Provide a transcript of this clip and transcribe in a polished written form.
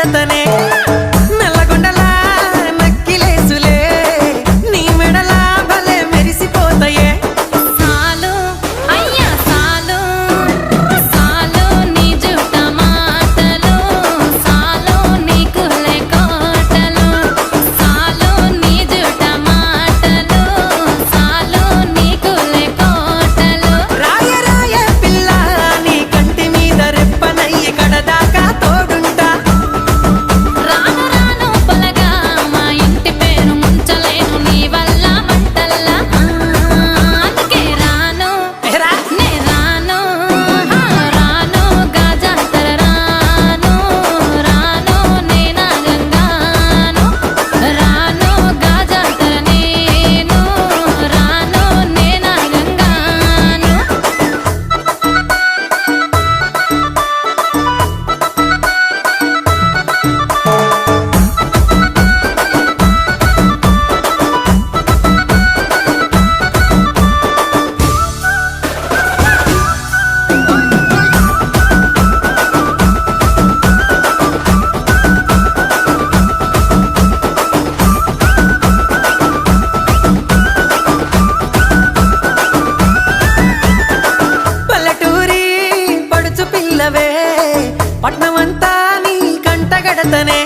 కడతనే నల్లగొండలా నక్కిలేసులే నీ మెడలా భలే మెరిసిపోతాయే సాలు అయ్యా సాలు సాలు నీ జుట్ట మాటలు సాలు నీకు లేకోటలు సాలు నీ జుట్ట మాటలు సాలు నీకు లేకోటలు రాయ రాయ పిల్ల నీ కంటి మీద రెప్పనయ్యి కడదాకా తోడుంటా రాను రాను పొలగా మా ఇంటి పేరు ముంచలేను నీ వల్ల మంటల్లా అందుకే రాను ఎరా నే రాను రాను గాజాతర రాను రాను నేనా గంగాను రాను గాజాతర నేను రాను నేనా గంగాను పల్లెటూరి పడుచు పిల్లవే పట్నమంతా నీ కంటగడతనే